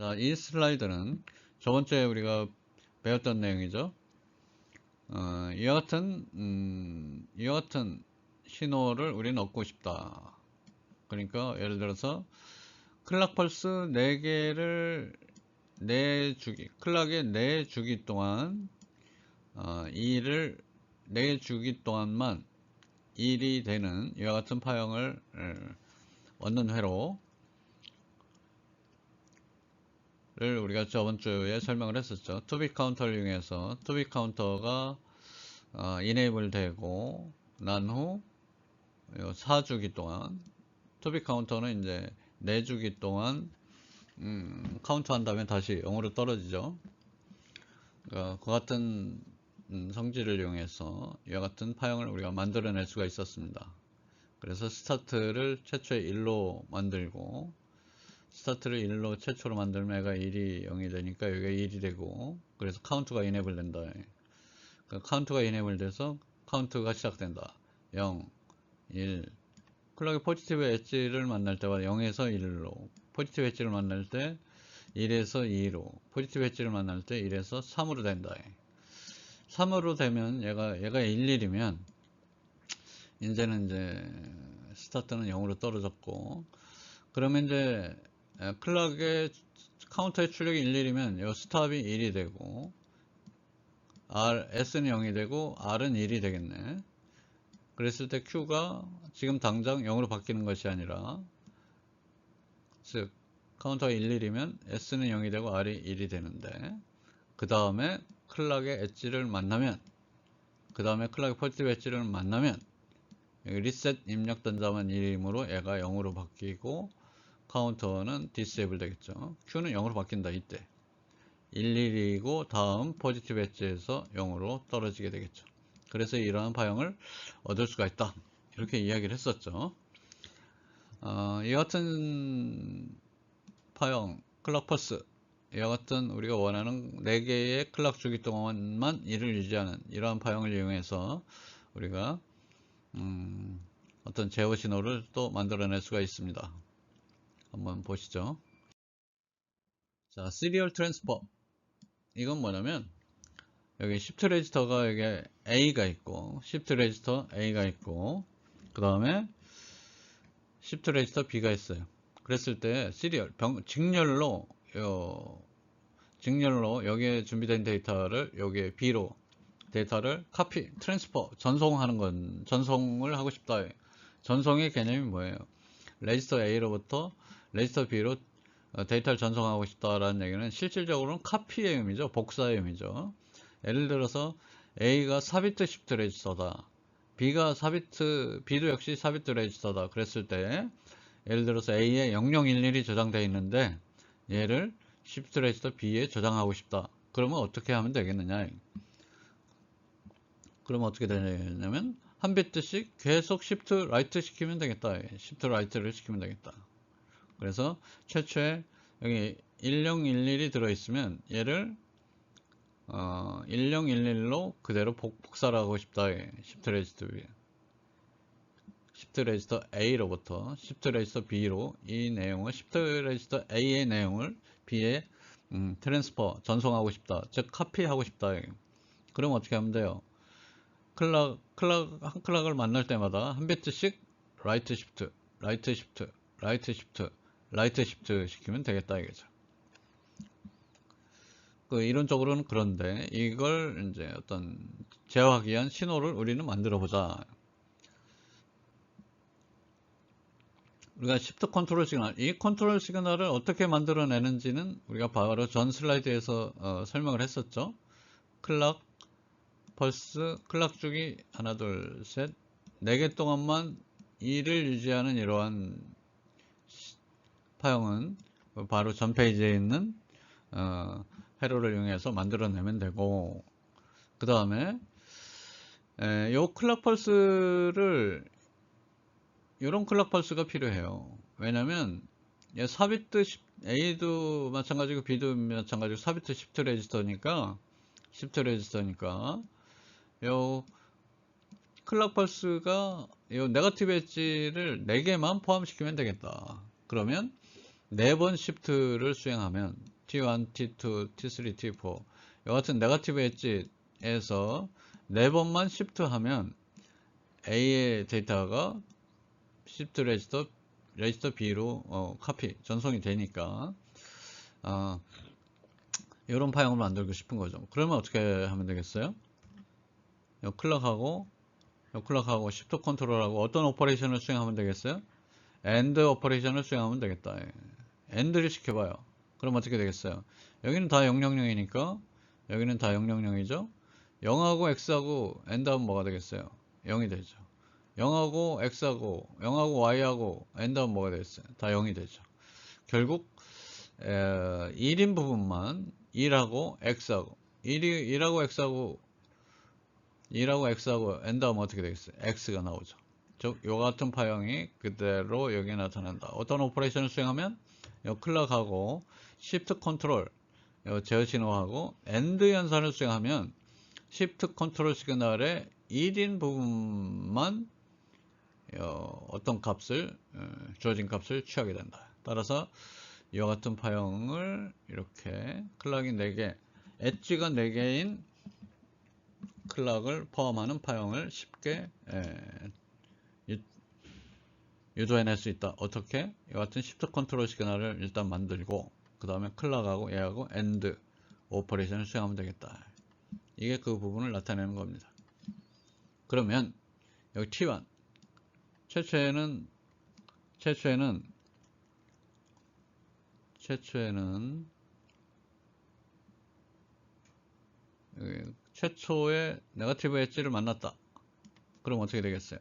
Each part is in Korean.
자, 이 슬라이드는 저번주에 우리가 배웠던 내용이죠. 이와 같은 신호를 우리는 얻고 싶다. 그러니까 예를 들어서 클락 펄스 4개를 클락의 4주기 동안 4주기 동안만 1이 되는 이와 같은 파형을 얻는 회로 를 우리가 저번 주에 설명을 했었죠. 투빅 카운터를 이용해서 투빅 카운터가 이네이블 되고 난 후 4주기 동안 투빅 카운터는 이제 4주기 동안 카운트 한 다음에 다시 0으로 떨어지죠. 그 같은 성질을 이용해서 이와 같은 파형을 우리가 만들어낼 수가 있었습니다. 그래서 스타트를 최초에 1로 만들고 스타트를 1로 최초로 만들면 얘가 1이 0이 되니까 여기가 1이 되고, 그래서 카운트가 이네이블 된다. 카운트가 이네이블 돼서 카운트가 시작된다. 0, 1. 클락의 포지티브 엣지를 만날 때와 0에서 1로, 포지티브 엣지를 만날 때 1에서 2로, 포지티브 엣지를 만날 때 1에서 3으로 된다. 3으로 되면 얘가 1, 1이면 이제는 이제 스타트는 0으로 떨어졌고, 그러면 이제 클락의 카운터의 출력이 1, 1이면 이 스탑이 1이 되고 S는 0이 되고 R은 1이 되겠네. 그랬을 때 Q가 지금 당장 0으로 바뀌는 것이 아니라, 즉 카운터가 1, 1이면 S는 0이 되고 R이 1이 되는데, 그 다음에 클락의 엣지를 만나면, 그 다음에 클락의 포지티브 엣지를 만나면 리셋 입력 단자만 1이므로 얘가 0으로 바뀌고 카운터는 디세이블 되겠죠. Q는 0으로 바뀐다. 이때 1, 1이고 다음 포지티브 엣지에서 0으로 떨어지게 되겠죠. 그래서 이러한 파형을 얻을 수가 있다. 이렇게 이야기를 했었죠. 이와 같은 파형, 클락 펄스, 이와 같은 우리가 원하는 4개의 클락 주기 동안만 1을 유지하는 이러한 파형을 이용해서 우리가 어떤 제어 신호를 또 만들어낼 수가 있습니다. 한번 보시죠. 자, 시리얼 트랜스퍼. 이건 뭐냐면 여기 시프트 레지스터가 여기 A가 있고, 시프트 레지스터 A가 있고, 그 다음에 시프트 레지스터 B가 있어요. 그랬을 때 시리얼 직렬로 여기에 준비된 데이터를 여기에 B로 데이터를 카피, 트랜스퍼, 전송을 하고 싶다. 전송의 개념이 뭐예요? 레지스터 A로부터 레지스터 B로 데이터를 전송하고 싶다라는 얘기는 실질적으로는 카피의 의미죠. 복사의 의미죠. 예를 들어서 A가 4비트 시프트 레지스터다. B도 역시 4비트 레지스터다. 그랬을 때 예를 들어서 A에 0011이 저장되어 있는데 얘를 시프트 레지스터 B에 저장하고 싶다. 그러면 어떻게 하면 되겠느냐? 그러면 어떻게 되냐면 한 비트씩 계속 시프트 라이트 시키면 되겠다. 시프트 라이트를 시키면 되겠다. 그래서 최초에 여기 1011이 들어있으면 얘를 1011로 그대로 복사를 하고 싶다. 시프트 레지스터 A로부터 시프트 레지스터 B로 이 내용을, 시프트 레지스터 A의 내용을 B에 트랜스퍼, 전송하고 싶다. 즉 카피하고 싶다. 그럼 어떻게 하면 돼요? 한 클락을 만날 때마다 한 비트씩 라이트 시프트, 라이트 시프트, 라이트 시프트, 라이트 시프트 시키면 되겠다 이거죠. 이론적으로는 그런데 이걸 이제 어떤 제어하기 위한 신호를 우리는 만들어 보자. 우리가 시프트 컨트롤 시그널, 이 컨트롤 시그널을 어떻게 만들어내는지는 우리가 바로 전 슬라이드에서 설명을 했었죠. 클락, 펄스, 클락 주기 하나, 둘, 셋, 4개 동안만 2를 유지하는 이러한 파형은 바로 전 페이지에 있는 회로를 이용해서 만들어내면 되고, 그 다음에 요 클락 펄스를, 이런 클락 펄스가 필요해요. 왜냐면 4비트 A도 마찬가지고 B도 마찬가지고 4비트 시프트 레지스터니까 요 클락 펄스가 요 네거티브 엣지를 4개만 포함시키면 되겠다. 그러면 4번 시프트를 수행하면 T1, T2, T3, T4 이 같은 네거티브 엣지에서 4번만 시프트 하면 A의 데이터가 시프트 레지스터 B로 카피 전송이 되니까 이런 파형을 만들고 싶은 거죠. 그러면 어떻게 하면 되겠어요? 클락하고 시프트 컨트롤하고 어떤 오퍼레이션을 수행하면 되겠어요? AND 오퍼레이션을 수행하면 되겠다. AND를 시켜봐요. 그럼 어떻게 되겠어요? 여기는 다 000이니까 여기는 다 000이죠. 0하고 X하고 AND 하면 뭐가 되겠어요? 0이 되죠. 0하고 X하고 0하고 Y하고 AND 하면 뭐가 되겠어요? 다 0이 되죠. 결국 1인 부분만 1하고 X하고 1하고 X하고 AND 하면 어떻게 되겠어요? X가 나오죠. 즉, 요 같은 파형이 그대로 여기에 나타난다. 어떤 오퍼레이션을 수행하면 요 클락하고 시프트 컨트롤 제어 신호하고 AND 연산을 수행하면 시프트 컨트롤 시그널의 1인 부분만 어떤 값을 주어진 값을 취하게 된다. 따라서 이와 같은 파형을 이렇게 클락이 4개, 엣지가 4개인 클락을 포함하는 파형을 쉽게 유도해낼 수 있다. 어떻게? 이와 같은 시프트 컨트롤 시그널을 일단 만들고 그 다음에 클락하고 얘하고 AND 오퍼레이션을 수행하면 되겠다. 이게 그 부분을 나타내는 겁니다. 그러면 여기 T1 최초에는 최초의 네거티브 엣지를 만났다. 그럼 어떻게 되겠어요?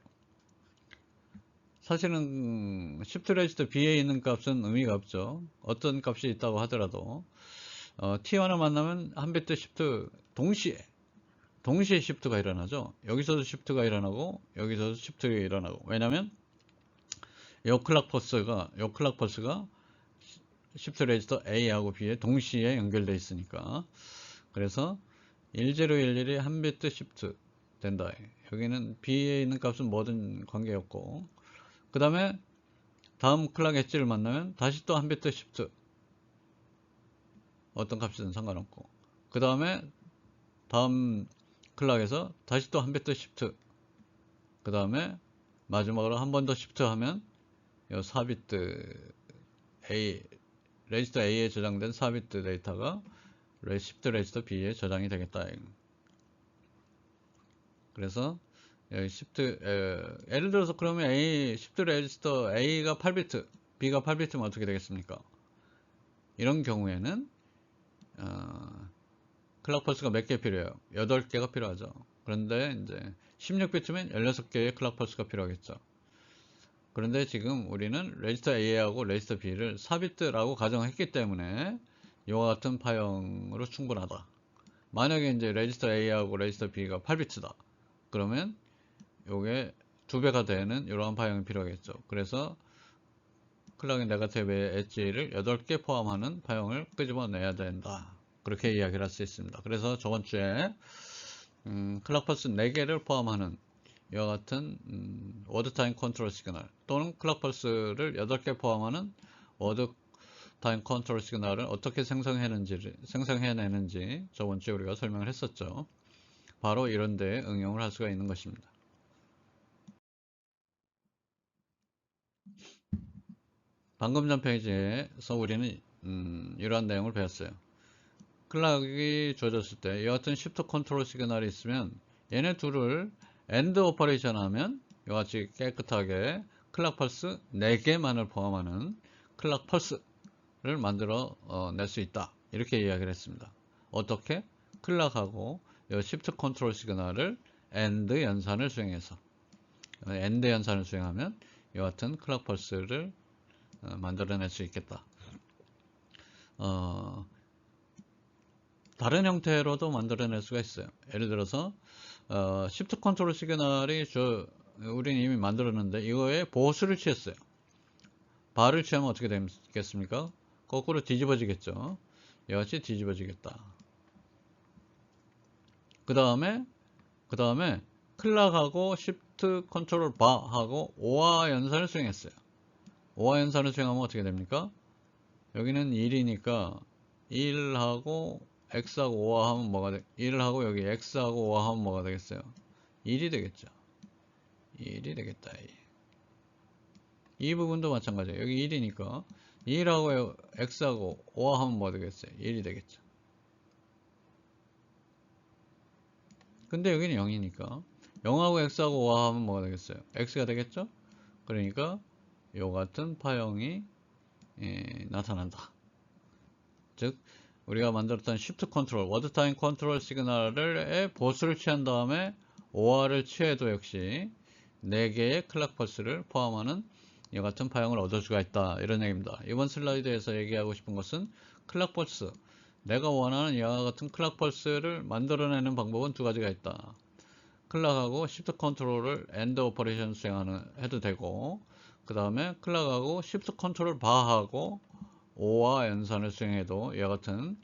사실은 시프트 레지스터 B에 있는 값은 의미가 없죠. 어떤 값이 있다고 하더라도 T1을 만나면 한 비트 시프트 동시에 시프트가 일어나죠. 여기서도 시프트가 일어나고 여기서도 시프트가 일어나고. 왜냐면 요 클락 퍼스가 시프트 레지스터 A하고 B에 동시에 연결되어 있으니까. 그래서 1011이 한 비트 시프트 된다. 여기는 B에 있는 값은 뭐든 관계없고, 그 다음에 다음 클락 엣지를 만나면 다시 또 한 비트 시프트, 어떤 값이든 상관없고, 그 다음에 다음 클락에서 다시 또 한 비트 시프트, 그 다음에 마지막으로 한 번 더 시프트 하면 이 4비트 A, 레지스터 A에 저장된 4비트 데이터가 시프트 레지스터 B에 저장이 되겠다. 그래서 예를 들어서 그러면 시프트 레지스터 A가 8비트, B가 8비트면 어떻게 되겠습니까? 이런 경우에는 클락 펄스가 몇 개 필요해요? 8개가 필요하죠. 그런데 이제 16비트면 16개의 클락 펄스가 필요하겠죠. 그런데 지금 우리는 레지스터 A하고 레지스터 B를 4비트라고 가정했기 때문에 이와 같은 파형으로 충분하다. 만약에 이제 레지스터 A하고 레지스터 B가 8비트다. 그러면 요게 2배가 되는 이러한 파형이 필요하겠죠. 그래서 클락의 네거티브 엣지를 8개 포함하는 파형을 끄집어내야 된다. 그렇게 이야기를 할 수 있습니다. 그래서 저번 주에 클락 펄스 4개를 포함하는 이와 같은 워드 타임 컨트롤 시그널 또는 클락 펄스를 8개 포함하는 워드 타임 컨트롤 시그널을 어떻게 생성해내는지 저번 주에 우리가 설명을 했었죠. 바로 이런 데에 응용을 할 수가 있는 것입니다. 방금 전 페이지에서 우리는 이러한 내용을 배웠어요. 클락이 주어졌을 때 이와 같은 시프트 컨트롤 시그널이 있으면 얘네 둘을 AND 오퍼레이션 하면 이와 같이 깨끗하게 클락 펄스 4개만을 포함하는 클락 펄스를 만들어 낼 수 있다. 이렇게 이야기를 했습니다. 어떻게? 클락하고 이 시프트 컨트롤 시그널을 AND 연산을 수행해서 AND 연산을 수행하면 이와 같은 클락 펄스를 만들어낼 수 있겠다. 다른 형태로도 만들어낼 수가 있어요. 예를 들어서 시프트 컨트롤 시그널이 우리는 이미 만들었는데 이거에 보수를 취했어요. 바를 취하면 어떻게 되겠습니까? 거꾸로 뒤집어지겠죠. 이같이 뒤집어지겠다. 그 다음에 클락하고 시프트 컨트롤 바하고 오화 연산을 수행했어요. 오화 연산을 수행하면 어떻게 됩니까? 여기는 1이니까 1하고 x하고 5와 하면 뭐가 돼? 1하고 여기 x하고 5와 하면 뭐가 되겠어요? 1이 되겠죠. 1이 되겠다. 이 부분도 마찬가지예요. 여기 1이니까 1하고 x하고 5와 하면 뭐가 되겠어요? 1이 되겠죠. 근데 여기는 0이니까 0하고 x하고 5와 하면 뭐가 되겠어요? x가 되겠죠? 그러니까 요 같은 파형이 나타난다. 즉 우리가 만들었던 shift 컨트롤, 워드 타임 컨트롤 시그널의 보수를 취한 다음에 OR을 취해도 역시 4개의 클락 펄스를 포함하는 이와 같은 파형을 얻을 수가 있다. 이런 얘기입니다. 이번 슬라이드에서 얘기하고 싶은 것은 클락 펄스, 내가 원하는 이와 같은 클락 펄스를 만들어내는 방법은 두 가지가 있다. 클락하고 shift 컨트롤을 AND 오퍼레이션 수행하는 해도 되고, 그 다음에 클락하고 shift 컨트롤 바하고 5와 연산을 수행해도 이와 같은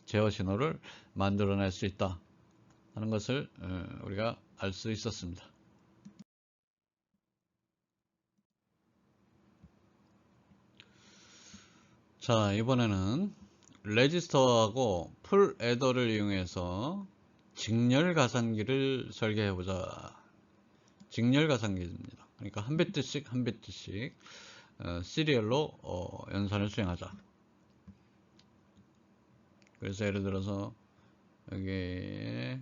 제어 신호를 만들어낼 수 있다 하는 것을 우리가 알 수 있었습니다. 자, 이번에는 레지스터하고 풀 애더를 이용해서 직렬 가상기를 설계해보자. 직렬 가상기입니다. 그러니까 한 비트씩 한 비트씩 시리얼로 연산을 수행하자. 그래서 예를 들어서 여기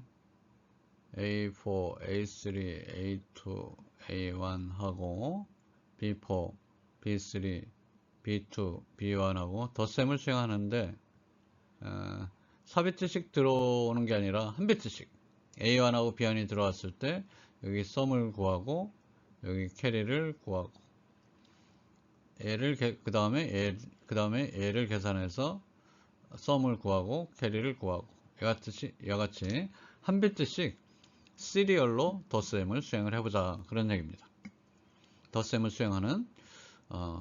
A4, A3, A2, A1 하고 B4, B3, B2, B1 하고 덧셈을 수행하는데 4비트씩 들어오는 게 아니라 한 비트씩 A1하고 B1이 들어왔을 때 여기 썸을 구하고 여기 캐리를 구하고 그 다음에 얘를 계산해서 썸을 구하고 캐리를 구하고 이와 같이 한 비트씩 시리얼로 덧셈을 수행을 해보자 그런 얘기입니다. 덧셈을 수행하는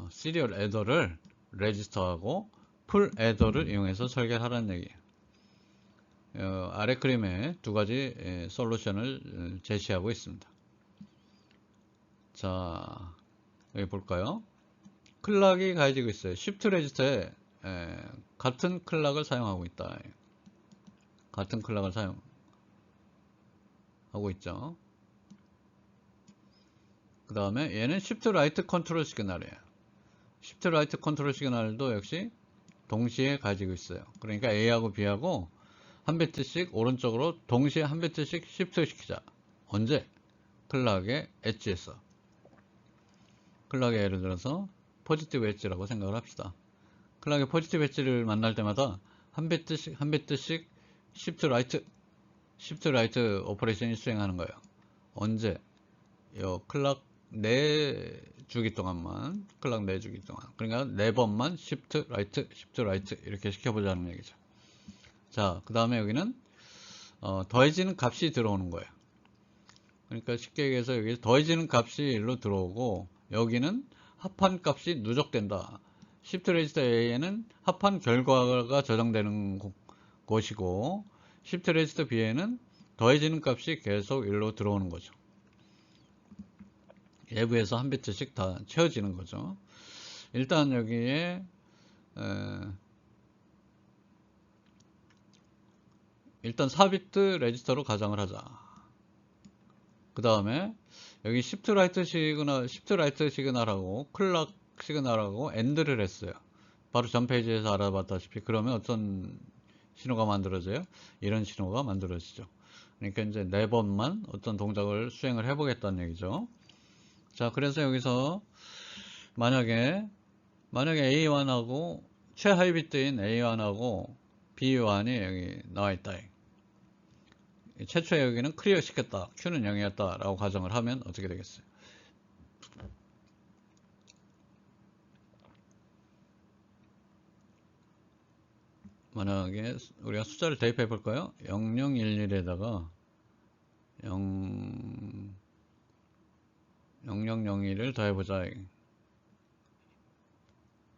시리얼 애더를 레지스터하고 풀 애더를 이용해서 설계를 하라는 얘기예요. 아래 그림에 두 가지 솔루션을 제시하고 있습니다. 자, 여기 볼까요? 클락이 가해지고 있어요. 시프트 레지스터에 같은 클락을 사용하고 있다. 같은 클락을 사용하고 있죠. 그 다음에 얘는 시프트 라이트 컨트롤 시그널이에요. 시프트 라이트 컨트롤 시그널도 역시 동시에 가지고 있어요. 그러니까 A하고 B하고 한 비트씩 오른쪽으로 동시에 한 비트씩 시프트 시키자. 언제? 클락의 엣지에서. 클락의 예를 들어서 포지티브 엣지라고 생각을 합시다. 클락의 포지티브 엣지를 만날 때마다 한 비트씩 시프트 라이트 오퍼레이션이 수행하는 거예요. 언제? 요 클락 4주기 동안만, 클락 4주기 동안. 그러니까 4번만 시프트 라이트 이렇게 시켜보자는 얘기죠. 자, 그 다음에 여기는 더해지는 값이 들어오는 거예요. 그러니까 쉽게 얘기해서 여기 더해지는 값이 일로 들어오고 여기는 합한 값이 누적된다. 시프트 레지스터 A에는 합한 결과가 저장되는 곳이고 시프트 레지스터 B에는 더해지는 값이 계속 일로 들어오는 거죠. 외부에서 한 비트씩 다 채워지는 거죠. 일단 여기에 일단 4비트 레지스터로 가정을 하자. 그 다음에 여기 시프트 라이트 시그널하고 클락 시그널하고 AND를 했어요. 바로 전 페이지에서 알아봤다시피 그러면 어떤 신호가 만들어져요? 이런 신호가 만들어지죠. 그러니까 이제 4번만 어떤 동작을 수행을 해보겠다는 얘기죠. 자, 그래서 여기서 만약에 A1하고 최하위 비트인 A1하고 B1이 여기 나와 있다. 최초에 여기는 클리어 시켰다. Q는 0이었다. 라고 가정을 하면 어떻게 되겠어요? 만약에 우리가 숫자를 대입해 볼까요? 0011에다가 0001을 더해보자.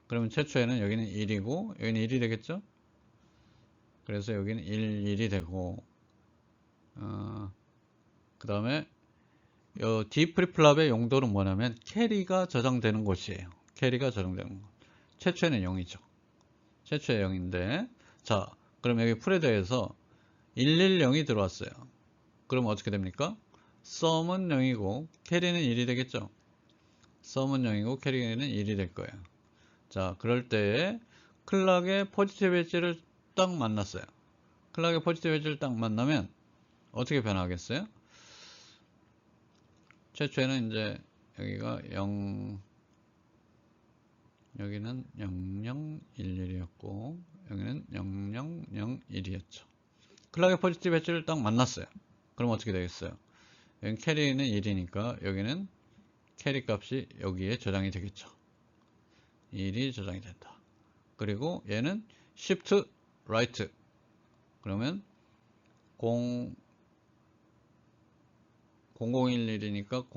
그러면 최초에는 여기는 1이고 여기는 1이 되겠죠? 그래서 여기는 1이 되고 그 다음에 D 프리플랍의 용도는 뭐냐면 캐리가 저장되는 곳이에요. 캐리가 저장되는 곳. 최초에는 0이죠. 최초에 0인데 자, 그럼 여기 풀에 대해서 110이 들어왔어요. 그럼 어떻게 됩니까? 썸은 0이고 캐리는 1이 되겠죠. 썸은 0이고 캐리는 1이 될 거예요. 자, 그럴 때에 클락의 포지티브 엣지를 딱 만났어요. 클락의 포지티브 엣지를 딱 만나면 어떻게 변하겠어요? 최초에는 이제 여기가 0, 여기는 0011이었고 여기는 0001이었죠. 클락의 포지티브 엣지를 딱 만났어요. 그럼 어떻게 되겠어요? 여기 캐리는 1이니까 여기는 캐리 값이 여기에 저장이 되겠죠. 1이 저장이 된다. 그리고 얘는 Shift Right. 그러면 0011이니까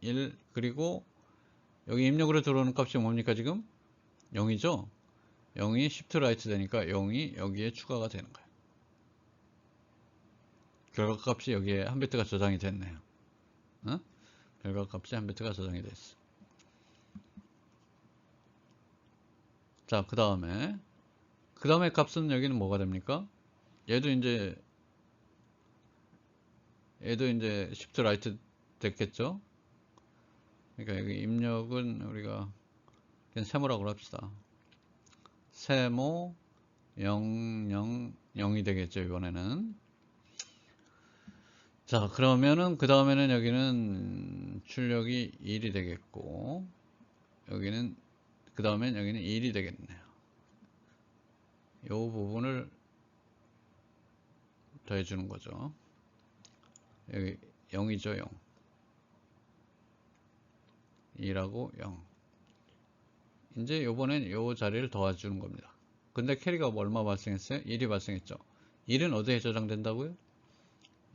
001 그리고 여기 입력으로 들어오는 값이 뭡니까 지금? 0이죠? 0이 Shift Right 되니까 0이 여기에 추가가 되는 거예요. 결과 값이 여기에 한 비트가 저장이 됐네요. 어? 결과 값이 한 비트가 저장이 됐어. 자, 그 다음에 값은 여기는 뭐가 됩니까? 얘도 이제 Shift Right 됐겠죠? 그러니까 여기 입력은 우리가 그냥 세모라고 합시다. 세모 000이 되겠죠, 이번에는. 자, 그러면은 그 다음에는 여기는 출력이 1이 되겠고 여기는 그 다음엔 여기는 1이 되겠네요. 이 부분을 더해 주는 거죠. 여기 0이죠, 0. 2라고 0. 이제 요번엔 요 자리를 도와주는 겁니다. 근데 캐리가 얼마 발생했어요? 1이 발생했죠. 1은 어디에 저장된다고요?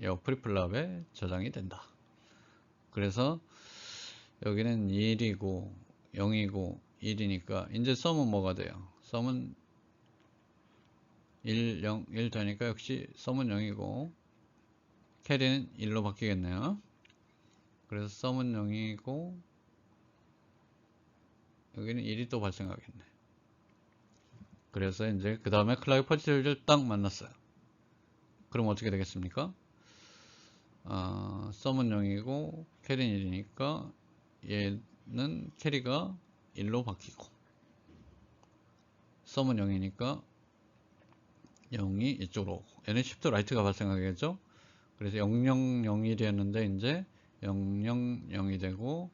요 프리플랍에 저장이 된다. 그래서 여기는 1이고 0이고 1이니까 이제 썸은 뭐가 돼요? 썸은 1, 0, 1 되니까 역시 썸은 0이고 캐리는 1로 바뀌겠네요. 그래서 썸은 0이고 여기는 1이 또 발생하겠네. 그래서 이제 그 다음에 클락의 포지티브를 딱 만났어요. 그럼 어떻게 되겠습니까? 썸은 0이고 캐리는 1이니까 얘는 캐리가 1로 바뀌고 썸은 0이니까 0이 이쪽으로 오고 얘는 시프트 라이트가 발생하겠죠. 그래서 0001이었는데 이제 000이 되고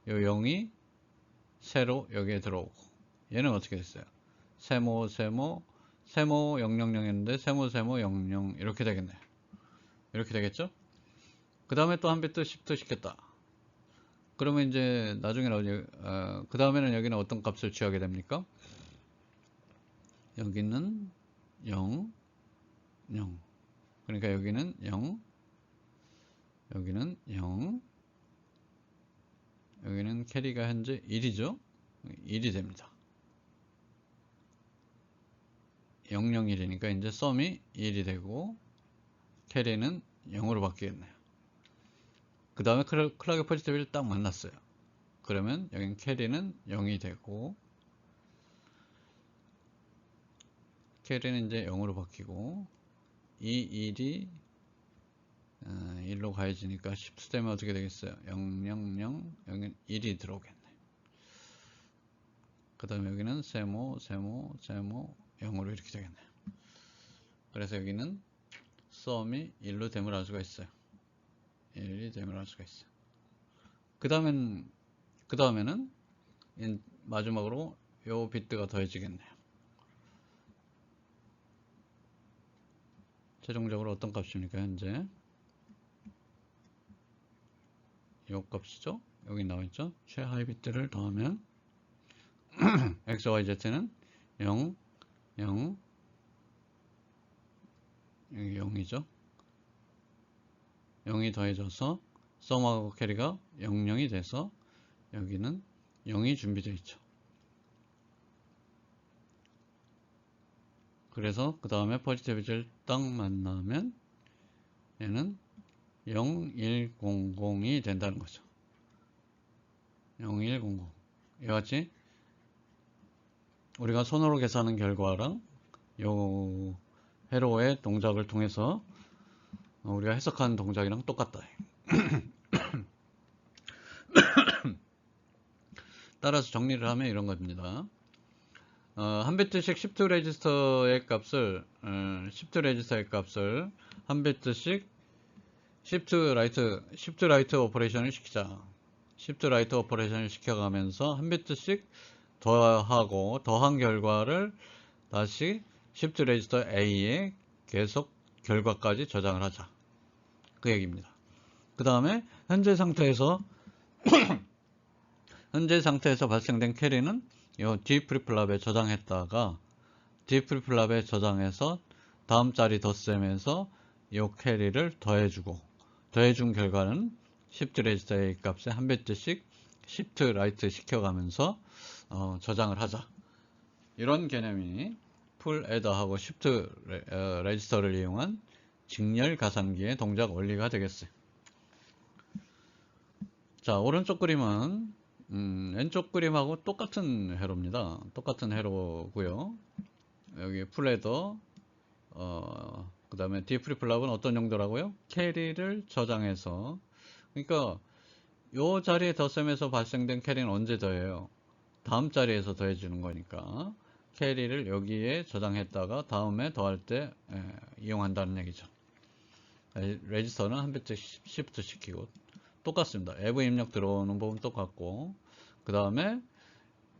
요 0이 새로 여기에 들어오고 얘는 어떻게 됐어요? 세모 000이었는데 세모 00 이렇게 되겠네요. 이렇게 되겠죠? 그 다음에 또 한 비트 시프트 시켰다. 그러면 이제 나중에는 그 다음에는 여기는 어떤 값을 취하게 됩니까? 여기는 0, 0. 그러니까 여기는 0, 여기는 0, 여기는 캐리가 현재 1이죠? 1이 됩니다. 001이니까 이제 썸이 1이 되고 캐리는 0으로 바뀌겠네요. 그 다음에 클락의 포지티브를 딱 만났어요. 그러면 여긴 캐리는 0이 되고 캐리는 이제 0으로 바뀌고 이 1이 1로 가해지니까 시프트 되면 어떻게 되겠어요? 000 여기는 1이 들어오겠네. 그 다음에 여기는 세모 0으로 이렇게 되겠네요. 그래서 여기는 썸이 1로 됨을 알 수가 있어요. 1이 됨을 알 수가 있어요. 그 다음에는 마지막으로 요 비트가 더해지겠네요. 최종적으로 어떤 값입니까? 현재 요 값이죠. 여기 나와있죠. 최하위 비트를 더하면 x, y, z는 0, 0, 여기 0이죠. 0이 더해져서 썸하고 캐리가 00이 돼서 여기는 0이 준비되어 있죠. 그래서 그 다음에 포지티브 를 딱 만나면 얘는 0100이 된다는 거죠. 0100. 이와 같이 우리가 손으로 계산한 결과랑 요 회로의 동작을 통해서 우리가 해석하는 동작이랑 똑같다. 따라서 정리를 하면 이런 겁니다. 한 비트씩 시프트 레지스터의 값을 한 비트씩 시프트 라이트 오퍼레이션을 시키자. 시프트 라이트 오퍼레이션을 시켜가면서 한 비트씩 더한 결과를 다시 시프트 레지스터 A에 계속 결과까지 저장을 하자. 그 얘기입니다. 그 다음에 현재 상태에서 발생된 캐리는 이 D 프리플랍에 저장했다가 D 프리플랍에 저장해서 다음 자리 덧셈에서 이 캐리를 더해준 결과는 시프트 레지스터 A 값에 한 비트씩 시프트 라이트 시켜가면서 저장을 하자. 이런 개념이 풀 애더하고 시프트 레지스터를 이용한 직렬 가산기의 동작 원리가 되겠어요. 자, 오른쪽 그림은 왼쪽 그림하고 똑같은 회로입니다. 똑같은 회로고요. 여기 풀 애더 그 다음에 D 프리플랍은 어떤 용도라고요? 캐리를 저장해서, 그러니까 요 자리에 덧셈에서 발생된 캐리는 언제 더해요? 다음 자리에서 더해주는 거니까 캐리를 여기에 저장했다가 다음에 더할 때 이용한다는 얘기죠. 레지스터는 한 비트 시프트 시키고 똑같습니다. 외부 입력 들어오는 부분 똑같고, 그 다음에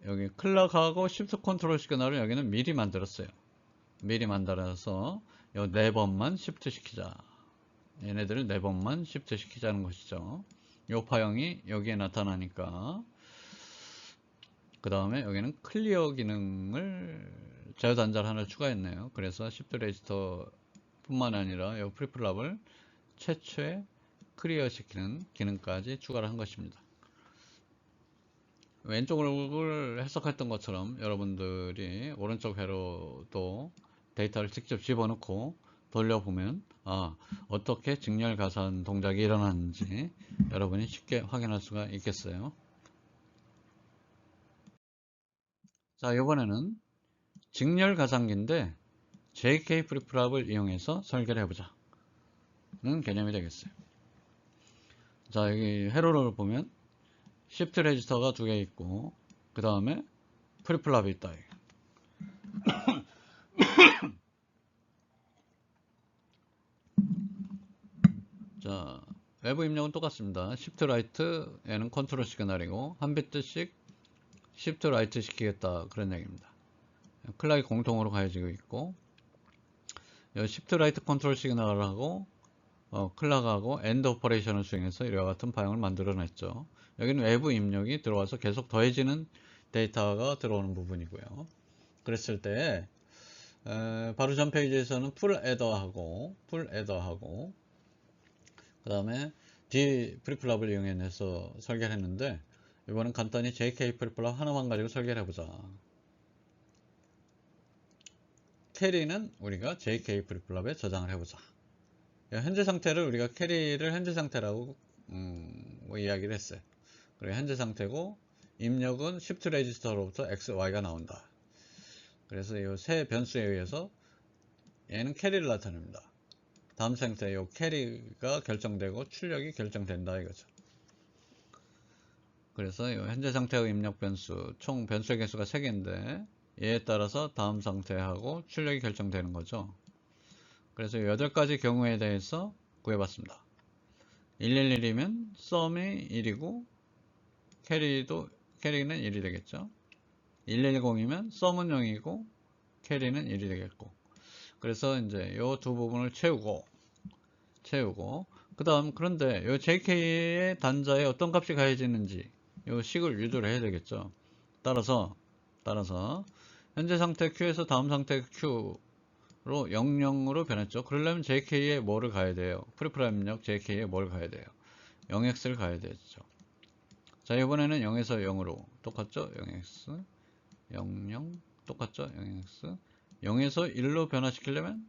여기 클락하고 시프트 컨트롤 시그널을 여기는 미리 만들었어요. 미리 만들어서 요 4번만 시프트 시키자. 얘네들을 4번만 시프트 시키자는 것이죠. 요 파형이 여기에 나타나니까. 그 다음에 여기는 클리어 기능을 자유 단자를 하나 추가했네요. 그래서 시프트 레지스터 뿐만 아니라 요 프리플랍을 최초에 클리어 시키는 기능까지 추가를 한 것입니다. 왼쪽을 해석했던 것처럼 여러분들이 오른쪽 회로도 데이터를 직접 집어넣고 돌려보면 어떻게 직렬 가산 동작이 일어나는지 여러분이 쉽게 확인할 수가 있겠어요. 자, 이번에는 직렬 가산기인데 JK 프리플랍을 이용해서 설계를 해보자 는 개념이 되겠어요. 자, 여기 회로를 보면 시프트 레지스터가 2개 있고 그 다음에 프리플랍이 있다. 자, 외부 입력은 똑같습니다. 시프트 라이트에는 컨트롤 시그널이고 한 비트씩 시프트 라이트 시키겠다 그런 얘기입니다. 클락이 공통으로 가해지고 있고 시프트 라이트 컨트롤 시그널하고 클락하고 엔드 오퍼레이션을 수행해서 이와 같은 파형을 만들어냈죠. 여기는 외부 입력이 들어와서 계속 더해지는 데이터가 들어오는 부분이고요. 그랬을 때 바로 전 페이지에서는 풀 애더하고 그 다음에 D 프리플랍을 이용해서 설계를 했는데 이번엔 간단히 JK 프리플랍 하나만 가지고 설계를 해보자. 캐리는 우리가 JK 프리플랍에 저장을 해보자. 현재 상태를 우리가 캐리를 현재 상태라고 뭐 이야기를 했어요. 그리고 현재 상태고 입력은 Shift 레지스터로부터 X, Y가 나온다. 그래서 이 세 변수에 의해서 얘는 캐리를 나타냅니다. 다음 상태에 이 캐리가 결정되고 출력이 결정된다 이거죠. 그래서 이 현재 상태의 입력 변수, 총 변수의 개수가 3개인데 얘에 따라서 다음 상태하고 출력이 결정되는 거죠. 그래서 8가지 경우에 대해서 구해봤습니다. 111이면 썸이 1이고 캐리는 1이 되겠죠. 110이면 썸은 0이고 캐리는 1이 되겠고. 그래서 이제 이 두 부분을 채우고 그 다음 그런데 이 JK의 단자에 어떤 값이 가해지는지 이 식을 유도를 해야 되겠죠. 따라서 현재 상태 Q에서 다음 상태 Q로 00으로 변했죠. 그러려면 JK에 뭐를 가야 돼요? 프리플랍 입력 JK에 뭘 가야 돼요? 0x를 가야 되죠. 자, 이번에는 0에서 0으로 똑같죠? 0x 00 똑같죠? 0x 0에서 1로 변화시키려면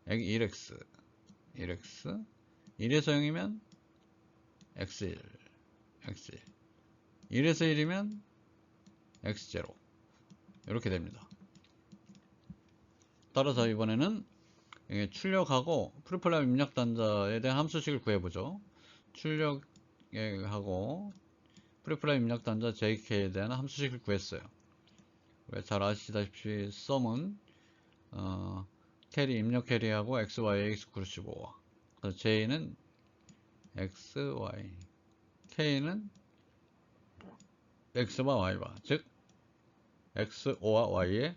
1x 1에서 0이면 x1 1에서 1이면 x0 이렇게 됩니다. 따라서 이번에는 출력하고 프리플랍 입력 단자에 대한 함수식을 구해보죠. 출력하고 프리플랍 입력 단자 JK에 대한 함수식을 구했어요. 잘 아시다시피 sum은 캐리 입력 캐리하고 XY의 X95와 그래서 J는 XY K는 X와 Y바 즉 X5와 Y의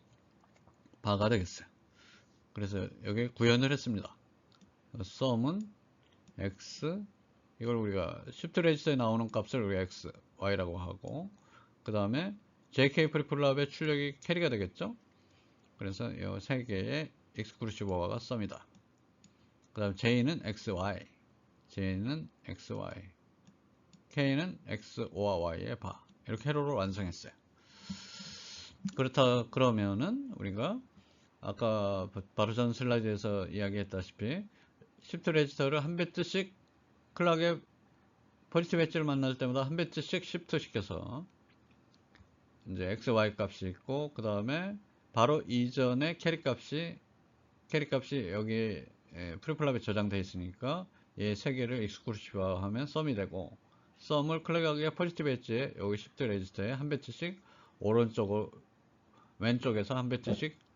바가 되겠어요. 그래서 여기 구현을 했습니다. sum은 X 이걸 우리가 shift 레지스터에 나오는 값을 우리가 X, Y라고 하고 그 다음에 JK 프리플랍의 출력이 캐리가 되겠죠. 그래서 이 세 개의 X95가 sum이다. 그 다음 J는 XY J는 XY K는 X5와 Y의 바 이렇게 회로를 완성했어요. 그렇다 그러면은 우리가 아까 바로 전 슬라이드에서 이야기했다시피 시프트 레지스터를 한 배트씩 클락의 포지티브 엣지를 만날 때마다 한 배트씩 시프트 시켜서 이제 XY 값이 있고 그 다음에 바로 이전에 캐리 값이 여기 프리플랍에 저장되어 있으니까 이 세 개를 익스크루시브화 하면 썸이 되고 썸을 클락의 포지티브 엣지에 여기 시프트 레지스터에 한 배트씩 왼쪽에서 한 배트씩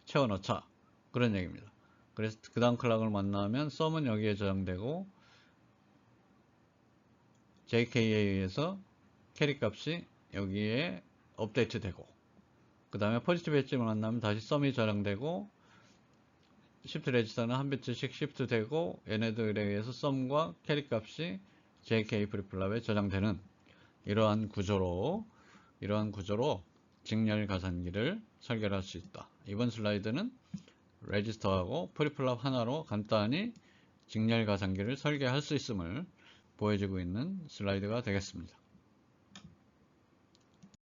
채워 넣자 그런 얘기입니다. 그래서 그 다음 클락을 만나면 썸은 여기에 저장되고 JK에 의해서 캐리 값이 여기에 업데이트 되고 그 다음에 포지티브 엣지를 만나면 다시 썸이 저장되고 시프트 레지스터는 한 배트씩 시프트 되고 얘네들에 의해서 썸과 캐리 값이 JK 프리플랍에 저장되는 이러한 구조로 직렬 가산기를 설계할 수 있다. 이번 슬라이드는 레지스터하고 프리플랍 하나로 간단히 직렬 가산기를 설계할 수 있음을 보여주고 있는 슬라이드가 되겠습니다.